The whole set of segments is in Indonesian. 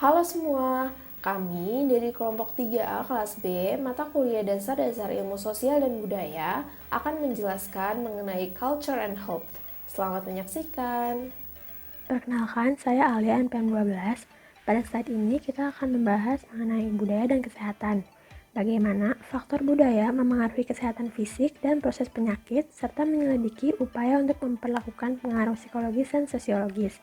Halo semua, kami dari kelompok 3A kelas B, mata kuliah dasar-dasar ilmu sosial dan budaya akan menjelaskan mengenai culture and health. Selamat menyaksikan. Perkenalkan, saya Alia NPM 12. Pada saat ini kita akan membahas mengenai budaya dan kesehatan. Bagaimana faktor budaya memengaruhi kesehatan fisik dan proses penyakit, serta menyelidiki upaya untuk memperlakukan pengaruh psikologis dan sosiologis.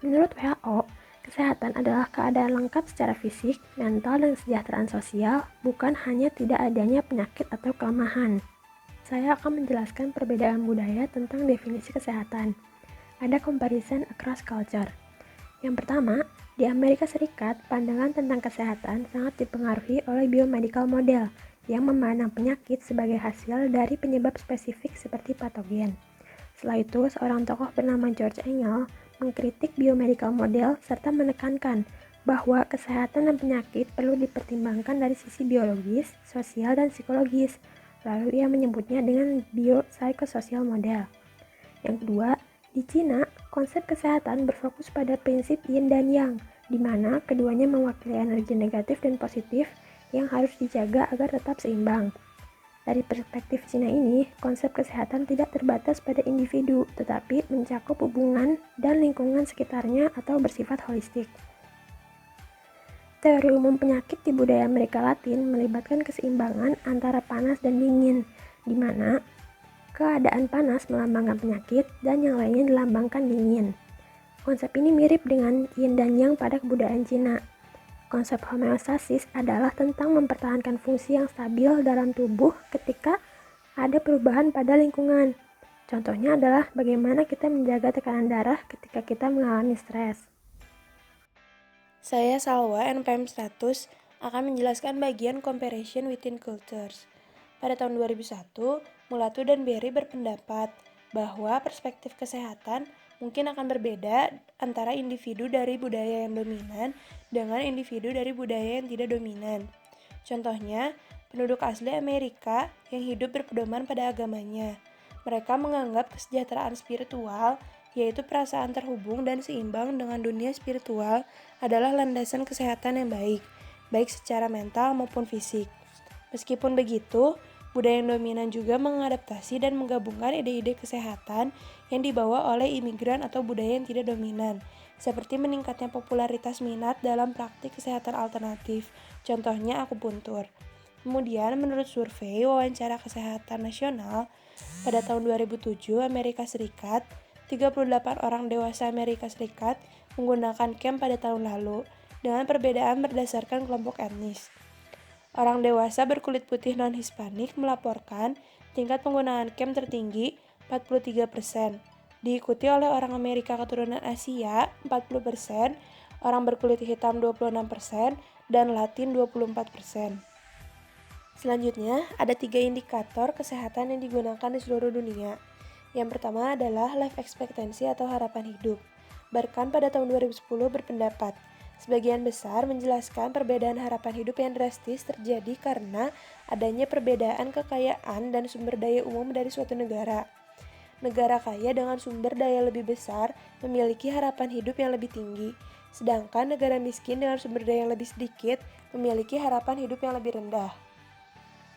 Menurut WHO, kesehatan adalah keadaan lengkap secara fisik, mental, dan kesejahteraan sosial, bukan hanya tidak adanya penyakit atau kelemahan. Saya akan menjelaskan perbedaan budaya tentang definisi kesehatan. Ada comparison across culture. Yang pertama, di Amerika Serikat, pandangan tentang kesehatan sangat dipengaruhi oleh biomedical model yang memandang penyakit sebagai hasil dari penyebab spesifik seperti patogen. Setelah itu, seorang tokoh bernama George Engel mengkritik biomedical model serta menekankan bahwa kesehatan dan penyakit perlu dipertimbangkan dari sisi biologis, sosial, dan psikologis. Lalu ia menyebutnya dengan biopsychosocial model. Yang kedua, di Cina, konsep kesehatan berfokus pada prinsip yin dan yang, di mana keduanya mewakili energi negatif dan positif yang harus dijaga agar tetap seimbang. Dari perspektif Cina ini, konsep kesehatan tidak terbatas pada individu, tetapi mencakup hubungan dan lingkungan sekitarnya atau bersifat holistik. Teori umum penyakit di budaya Amerika Latin melibatkan keseimbangan antara panas dan dingin, di mana keadaan panas melambangkan penyakit dan yang lainnya dilambangkan dingin. Konsep ini mirip dengan yin dan yang pada kebudayaan Cina. Konsep homeostasis adalah tentang mempertahankan fungsi yang stabil dalam tubuh ketika ada perubahan pada lingkungan. Contohnya adalah bagaimana kita menjaga tekanan darah ketika kita mengalami stres. Saya Salwa, NPM 100, akan menjelaskan bagian comparison within cultures. Pada tahun 2001, Mulatu dan Berry berpendapat bahwa perspektif kesehatan mungkin akan berbeda antara individu dari budaya yang dominan dengan individu dari budaya yang tidak dominan. Contohnya, penduduk asli Amerika yang hidup berpedoman pada agamanya. Mereka menganggap kesejahteraan spiritual, yaitu perasaan terhubung dan seimbang dengan dunia spiritual, adalah landasan kesehatan yang baik, baik secara mental maupun fisik. Meskipun begitu, budaya yang dominan juga mengadaptasi dan menggabungkan ide-ide kesehatan yang dibawa oleh imigran atau budaya yang tidak dominan, seperti meningkatnya popularitas minat dalam praktik kesehatan alternatif, contohnya akupuntur. Kemudian, menurut survei wawancara kesehatan nasional, pada tahun 2007, Amerika Serikat, 38 orang dewasa Amerika Serikat menggunakan camp pada tahun lalu, dengan perbedaan berdasarkan kelompok etnis. Orang dewasa berkulit putih non-Hispanik melaporkan tingkat penggunaan camp tertinggi 43%, diikuti oleh orang Amerika keturunan Asia 40%, orang berkulit hitam 26%, dan Latin 24%. Selanjutnya, ada 3 indikator kesehatan yang digunakan di seluruh dunia. Yang pertama adalah life expectancy atau harapan hidup. Barkan pada tahun 2010 berpendapat, sebagian besar menjelaskan perbedaan harapan hidup yang drastis terjadi karena adanya perbedaan kekayaan dan sumber daya umum dari suatu negara. Negara kaya dengan sumber daya lebih besar memiliki harapan hidup yang lebih tinggi, sedangkan negara miskin dengan sumber daya yang lebih sedikit memiliki harapan hidup yang lebih rendah.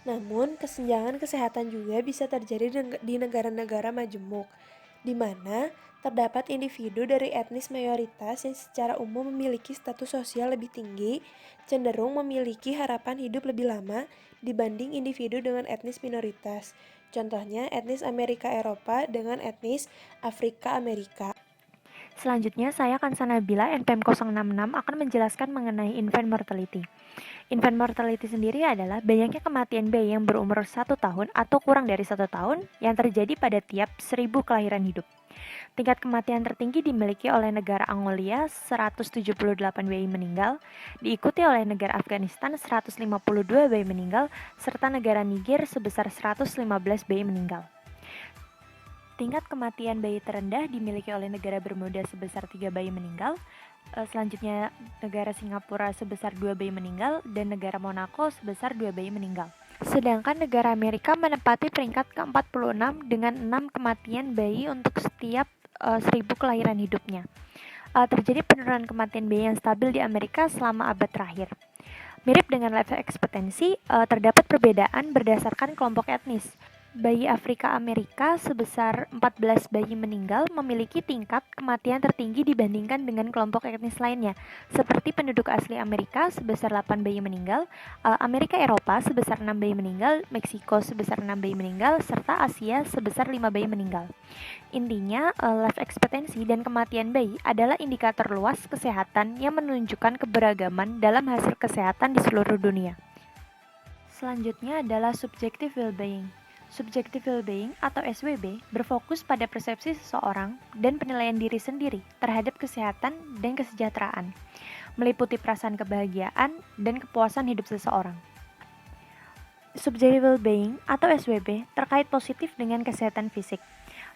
Namun, kesenjangan kesehatan juga bisa terjadi di negara-negara majemuk, di mana terdapat individu dari etnis mayoritas yang secara umum memiliki status sosial lebih tinggi, cenderung memiliki harapan hidup lebih lama dibanding individu dengan etnis minoritas. Contohnya etnis Amerika Eropa dengan etnis Afrika Amerika. Selanjutnya, saya Kansana Nabila, NPM 066, akan menjelaskan mengenai infant mortality. Infant mortality sendiri adalah banyaknya kematian bayi yang berumur 1 tahun atau kurang dari 1 tahun yang terjadi pada tiap 1000 kelahiran hidup. Tingkat kematian tertinggi dimiliki oleh negara Angolia, 178 bayi meninggal, diikuti oleh negara Afghanistan, 152 bayi meninggal, serta negara Niger sebesar 115 bayi meninggal. Tingkat kematian bayi terendah dimiliki oleh negara Bermuda sebesar 3 bayi meninggal, selanjutnya negara Singapura sebesar 2 bayi meninggal, dan negara Monaco sebesar 2 bayi meninggal. Sedangkan negara Amerika menempati peringkat ke-46 dengan 6 kematian bayi untuk setiap 1000 kelahiran hidupnya. terjadi penurunan kematian bayi yang stabil di Amerika selama abad terakhir. Mirip dengan life expectancy, terdapat perbedaan berdasarkan kelompok etnis. Bayi Afrika Amerika sebesar 14 bayi meninggal memiliki tingkat kematian tertinggi dibandingkan dengan kelompok etnis lainnya, seperti penduduk asli Amerika sebesar 8 bayi meninggal, Amerika Eropa sebesar 6 bayi meninggal, Meksiko sebesar 6 bayi meninggal, serta Asia sebesar 5 bayi meninggal. Intinya, life expectancy dan kematian bayi adalah indikator luas kesehatan yang menunjukkan keberagaman dalam hasil kesehatan di seluruh dunia. Selanjutnya adalah subjective well-being. Subjective well-being atau SWB berfokus pada persepsi seseorang dan penilaian diri sendiri terhadap kesehatan dan kesejahteraan, meliputi perasaan kebahagiaan dan kepuasan hidup seseorang. Subjective well-being atau SWB terkait positif dengan kesehatan fisik.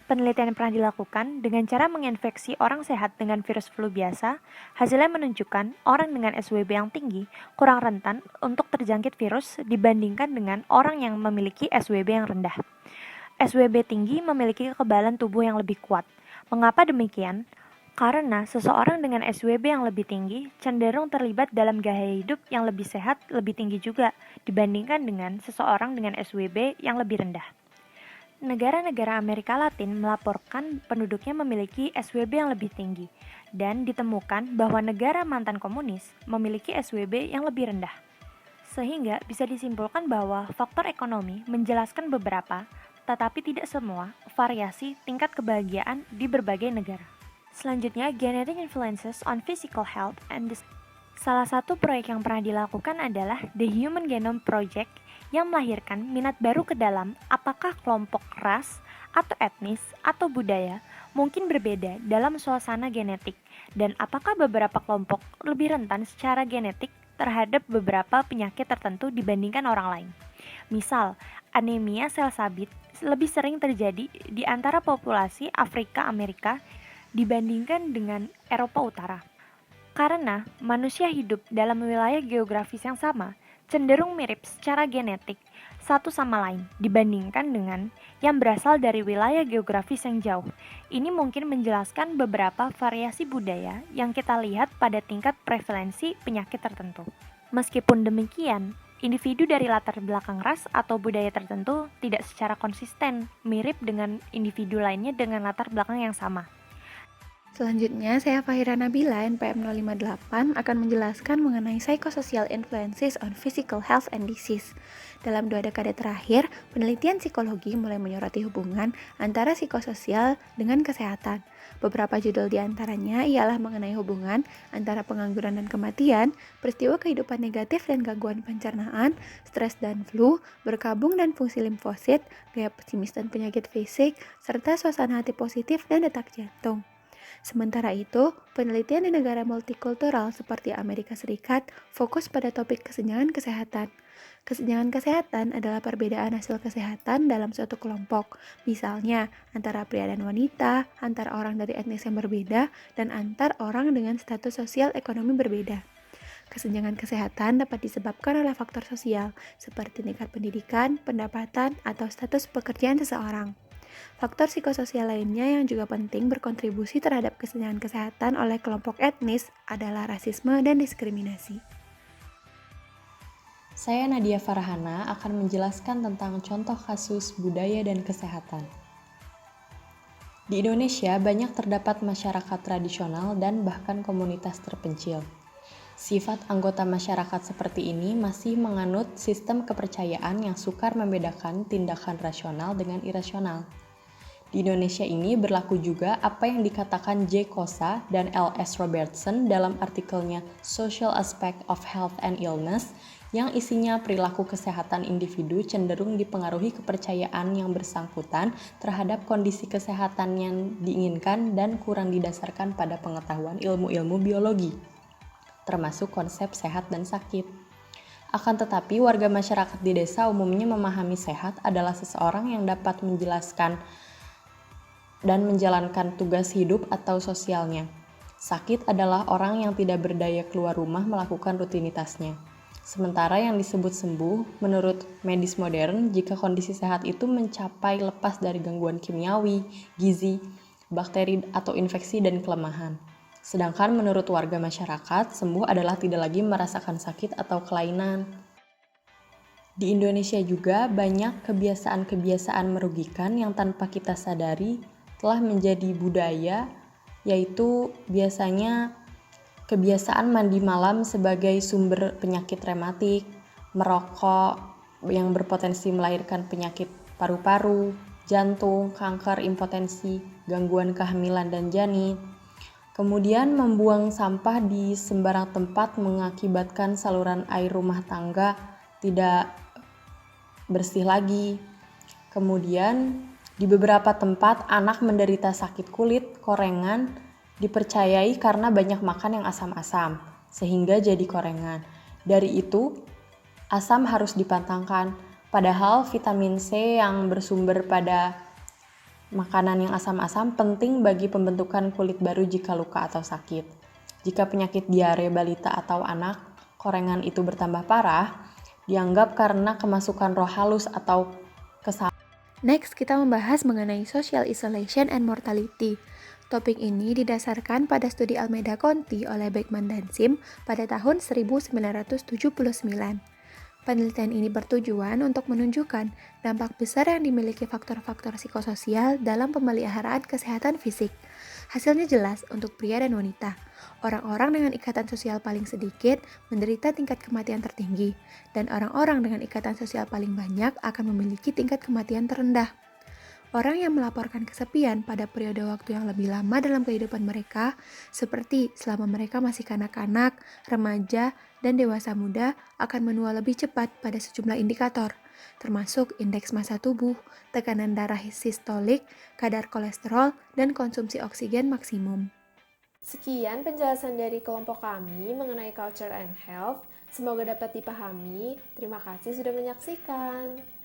Penelitian pernah dilakukan dengan cara menginfeksi orang sehat dengan virus flu biasa. Hasilnya menunjukkan orang dengan SWB yang tinggi kurang rentan untuk terjangkit virus dibandingkan dengan orang yang memiliki SWB yang rendah. SWB tinggi memiliki kekebalan tubuh yang lebih kuat. Mengapa demikian? Karena seseorang dengan SWB yang lebih tinggi cenderung terlibat dalam gaya hidup yang lebih sehat lebih tinggi juga dibandingkan dengan seseorang dengan SWB yang lebih rendah. Negara-negara Amerika Latin melaporkan penduduknya memiliki SWB yang lebih tinggi, dan ditemukan bahwa negara mantan komunis memiliki SWB yang lebih rendah. Sehingga bisa disimpulkan bahwa faktor ekonomi menjelaskan beberapa, tetapi tidak semua, variasi tingkat kebahagiaan di berbagai negara. Selanjutnya, genetic influences on physical health and salah satu proyek yang pernah dilakukan adalah The Human Genome Project yang melahirkan minat baru ke dalam apakah kelompok ras atau etnis atau budaya mungkin berbeda dalam suasana genetik dan apakah beberapa kelompok lebih rentan secara genetik terhadap beberapa penyakit tertentu dibandingkan orang lain. Misal, anemia sel sabit lebih sering terjadi di antara populasi Afrika Amerika dibandingkan dengan Eropa Utara. Karena manusia hidup dalam wilayah geografis yang sama, cenderung mirip secara genetik satu sama lain dibandingkan dengan yang berasal dari wilayah geografis yang jauh. Ini mungkin menjelaskan beberapa variasi budaya yang kita lihat pada tingkat prevalensi penyakit tertentu. Meskipun demikian, individu dari latar belakang ras atau budaya tertentu tidak secara konsisten mirip dengan individu lainnya dengan latar belakang yang sama. Selanjutnya, saya Fahira Nabila, NPM 058, akan menjelaskan mengenai psychosocial influences on physical health and disease. Dalam 2 dekade terakhir, penelitian psikologi mulai menyoroti hubungan antara psikososial dengan kesehatan. Beberapa judul diantaranya ialah mengenai hubungan antara pengangguran dan kematian, peristiwa kehidupan negatif dan gangguan pencernaan, stres dan flu, berkabung dan fungsi limfosit, gaya pesimis dan penyakit fisik, serta suasana hati positif dan detak jantung. Sementara itu, penelitian di negara multikultural seperti Amerika Serikat fokus pada topik kesenjangan kesehatan. Kesenjangan kesehatan adalah perbedaan hasil kesehatan dalam suatu kelompok, misalnya antara pria dan wanita, antar orang dari etnis yang berbeda, dan antar orang dengan status sosial ekonomi berbeda. Kesenjangan kesehatan dapat disebabkan oleh faktor sosial, seperti tingkat pendidikan, pendapatan, atau status pekerjaan seseorang. Faktor psikososial lainnya yang juga penting berkontribusi terhadap kesenjangan kesehatan oleh kelompok etnis adalah rasisme dan diskriminasi. Saya Nadia Farhana akan menjelaskan tentang contoh kasus budaya dan kesehatan. Di Indonesia banyak terdapat masyarakat tradisional dan bahkan komunitas terpencil. Sifat anggota masyarakat seperti ini masih menganut sistem kepercayaan yang sukar membedakan tindakan rasional dengan irasional. Di Indonesia ini berlaku juga apa yang dikatakan J. Kosa dan L.S. Robertson dalam artikelnya Social Aspect of Health and Illness yang isinya perilaku kesehatan individu cenderung dipengaruhi kepercayaan yang bersangkutan terhadap kondisi kesehatan yang diinginkan dan kurang didasarkan pada pengetahuan ilmu-ilmu biologi, termasuk konsep sehat dan sakit. Akan tetapi, warga masyarakat di desa umumnya memahami sehat adalah seseorang yang dapat menjelaskan dan menjalankan tugas hidup atau sosialnya. Sakit adalah orang yang tidak berdaya keluar rumah melakukan rutinitasnya. Sementara yang disebut sembuh, menurut medis modern, jika kondisi sehat itu mencapai lepas dari gangguan kimiawi, gizi, bakteri atau infeksi dan kelemahan. Sedangkan menurut warga masyarakat, sembuh adalah tidak lagi merasakan sakit atau kelainan. Di Indonesia juga banyak kebiasaan-kebiasaan merugikan yang tanpa kita sadari telah menjadi budaya, yaitu biasanya kebiasaan mandi malam sebagai sumber penyakit rematik, merokok yang berpotensi melahirkan penyakit paru-paru, jantung, kanker, impotensi, gangguan kehamilan dan janin. Kemudian membuang sampah di sembarang tempat mengakibatkan saluran air rumah tangga tidak bersih lagi. Kemudian di beberapa tempat anak menderita sakit kulit, korengan, dipercayai karena banyak makan yang asam-asam, sehingga jadi korengan. Dari itu, asam harus dipantangkan, padahal vitamin C yang bersumber pada makanan yang asam-asam penting bagi pembentukan kulit baru jika luka atau sakit. Jika penyakit diare balita atau anak, korengan itu bertambah parah, dianggap karena kemasukan roh halus atau kesalahan. Next, kita membahas mengenai social isolation and mortality. Topik ini didasarkan pada studi Almeida Conti oleh Beckman dan Sim pada tahun 1979. Penelitian ini bertujuan untuk menunjukkan dampak besar yang dimiliki faktor-faktor psikososial dalam pemeliharaan kesehatan fisik. Hasilnya jelas untuk pria dan wanita. Orang-orang dengan ikatan sosial paling sedikit menderita tingkat kematian tertinggi, dan orang-orang dengan ikatan sosial paling banyak akan memiliki tingkat kematian terendah. Orang yang melaporkan kesepian pada periode waktu yang lebih lama dalam kehidupan mereka, seperti selama mereka masih kanak-kanak, remaja, dan dewasa muda, akan menua lebih cepat pada sejumlah indikator, termasuk indeks massa tubuh, tekanan darah sistolik, kadar kolesterol, dan konsumsi oksigen maksimum. Sekian penjelasan dari kelompok kami mengenai culture and health. Semoga dapat dipahami. Terima kasih sudah menyaksikan.